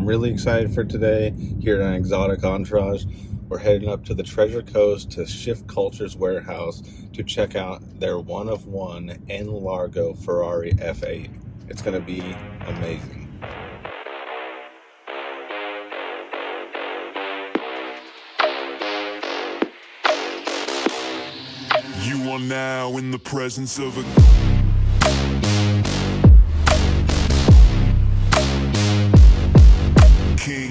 I'm really excited for today here at an exotic entourage. We're heading up to the Treasure Coast to Shift Culture's warehouse to check out their one of one N Largo Ferrari F8. It's going to be amazing. You are now in the presence of a king.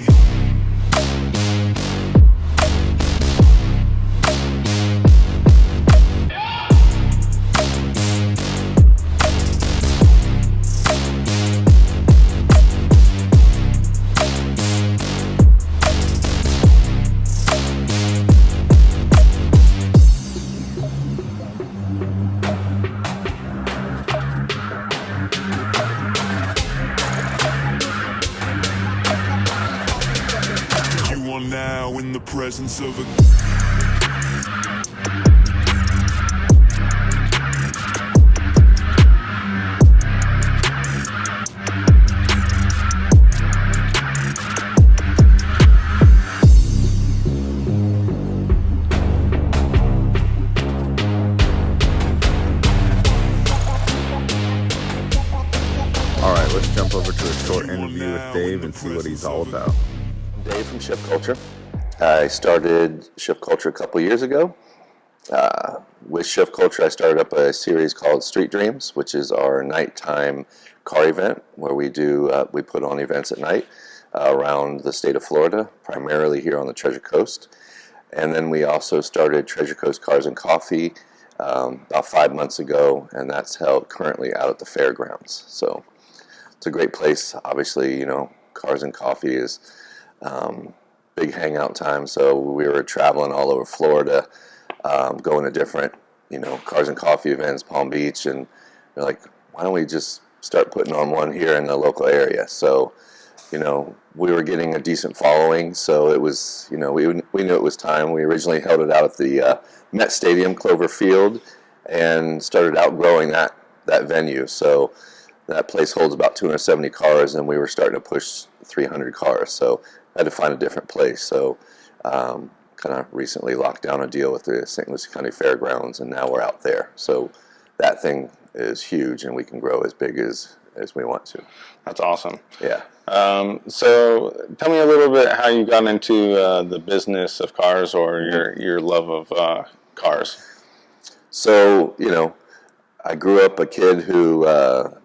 You are now in the presence of a All right, let's jump over to a short interview with Dave and see what he's all about. Dave from Shift Culture. I started Shift Culture a couple years ago. With Shift Culture, I started up a series called Street Dreams, which is our nighttime car event where we put on events at night around the state of Florida, primarily here on the Treasure Coast. And then we also started Treasure Coast Cars and Coffee about 5 months ago, and that's held currently out at the fairgrounds. So it's a great place. Obviously, Cars and Coffee is big hangout time. So we were traveling all over Florida, going to different, Cars and Coffee events, Palm Beach, and we're like, why don't we just start putting on one here in the local area? So, we were getting a decent following. So it was, we knew it was time. We originally held it out at the Met Stadium, Clover Field, and started outgrowing that venue. So that place holds about 270 cars, and we were starting to push 300 cars. So I had to find a different place. So kind of recently locked down a deal with the St. Lucie County Fairgrounds, and now we're out there. So that thing is huge, and we can grow as big as we want to. That's awesome. Yeah. So tell me a little bit how you got into the business of cars, or your love of cars. So, I grew up a kid who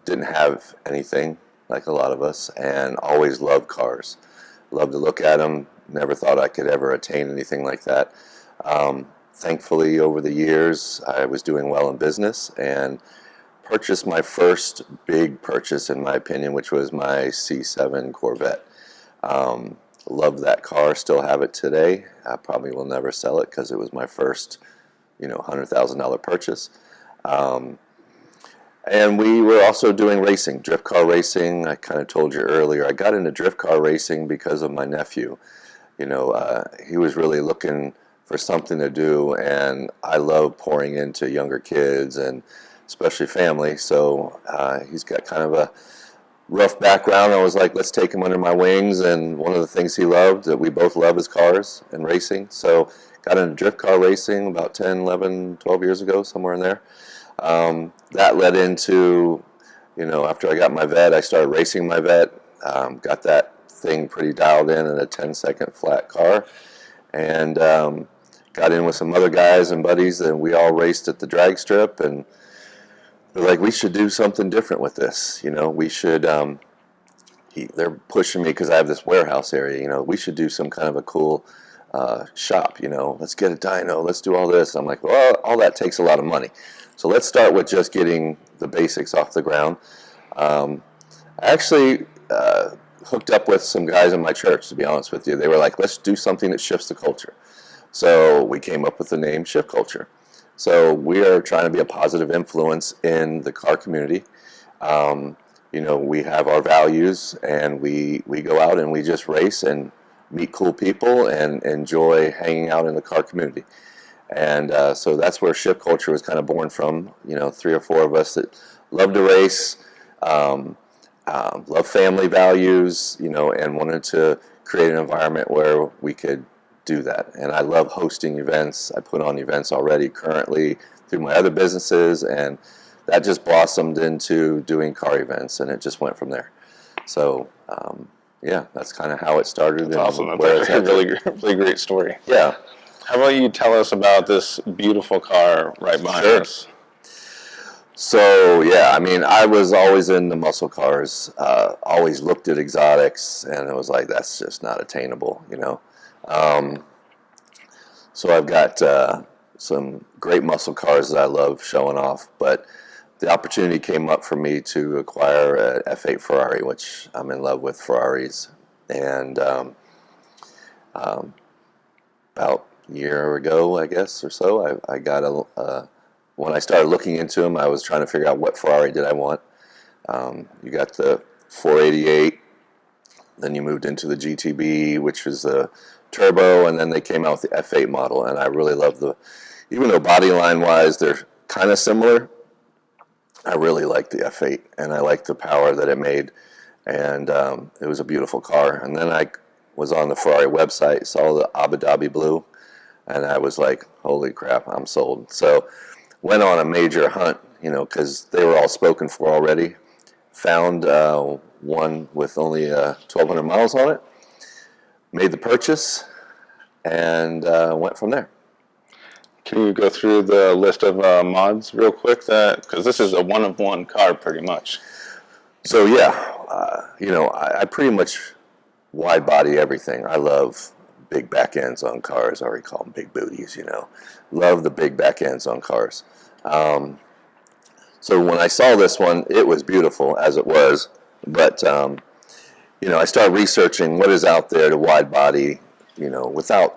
didn't have anything like a lot of us, and always loved cars. Loved to look at them. Never thought I could ever attain anything like that. Thankfully, over the years, I was doing well in business and purchased my first big purchase, in my opinion, which was my C7 Corvette. Love that car. Still have it today. I probably will never sell it because it was my first, $100,000 purchase. And we were also doing racing, drift car racing. I kind of told you earlier, I got into drift car racing because of my nephew. He was really looking for something to do, and I love pouring into younger kids and especially family. So he's got kind of a rough background. I was like, let's take him under my wings. And one of the things he loved, that we both love, is cars and racing. So got into drift car racing about 10, 11, 12 years ago, somewhere in there. That led into, after I got my vet, I started racing my vet, got that thing pretty dialed in a 10-second flat car, and got in with some other guys and buddies, and we all raced at the drag strip, and they're like, we should do something different with this. We should, they're pushing me because I have this warehouse area, we should do some kind of a cool shop, let's get a dyno, let's do all this. I'm like, well, all that takes a lot of money. So let's start with just getting the basics off the ground. I actually hooked up with some guys in my church, to be honest with you. They were like, let's do something that shifts the culture. So we came up with the name Shift Culture. So we are trying to be a positive influence in the car community. We have our values, and we go out and we just race and meet cool people and enjoy hanging out in the car community. And so that's where Shift Culture was kind of born from. 3 or 4 of us that love to race, love family values, and wanted to create an environment where we could do that. And I love hosting events. I put on events already currently through my other businesses, and that just blossomed into doing car events, and it just went from there. So yeah, that's kind of how it started. That's awesome. That's a really great story. Yeah. How about you tell us about this beautiful car right behind us? So yeah, I mean, I was always into muscle cars. Always looked at exotics, and it was like, that's just not attainable, So I've got some great muscle cars that I love showing off, but the opportunity came up for me to acquire an F8 Ferrari, which I'm in love with Ferraris. And about a year ago, I guess, or so, I got when I started looking into them, I was trying to figure out what Ferrari did I want. You got the 488, then you moved into the GTB, which was the turbo, and then they came out with the F8 model, and I really love even though body line wise they're kind of similar, I really like the F8, and I like the power that it made, and it was a beautiful car. And then I was on the Ferrari website, saw the Abu Dhabi blue, and I was like, holy crap, I'm sold. So went on a major hunt, because they were all spoken for already. Found one with only 1,200 miles on it, made the purchase, and went from there. Can you go through the list of mods real quick? Because this is a one-of-one car pretty much. So yeah, I pretty much wide body everything. I love big back ends on cars. I already call them big booties, Love the big back ends on cars. So when I saw this one, it was beautiful as it was. But, I started researching what is out there to wide body, without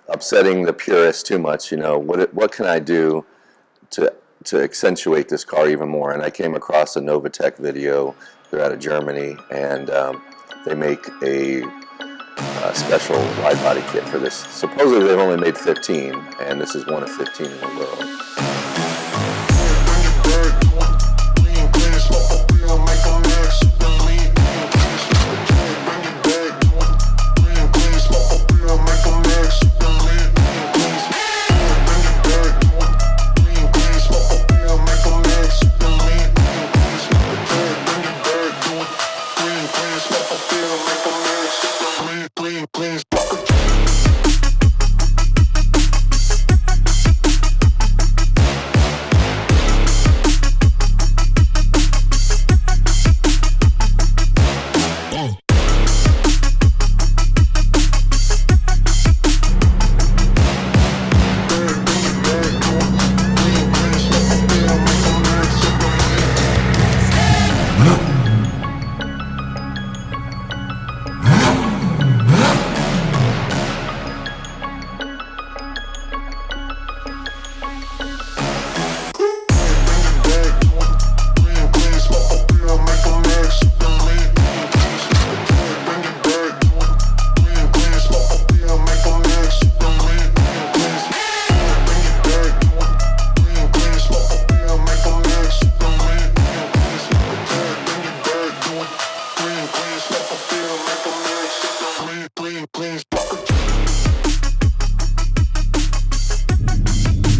upsetting the purists too much. What can I do to accentuate this car even more? And I came across a Novatech video. They're out of Germany, and they make a special wide body kit for this. Supposedly they've only made 15, and this is one of 15 in the world.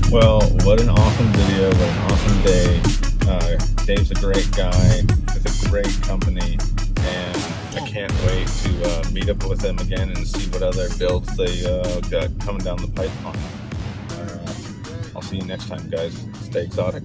Well, what an awesome video, what an awesome day. Dave's a great guy, it's a great company, and I can't wait to meet up with them again and see what other builds they got coming down the pipeline. I'll see you next time, guys. Stay exotic.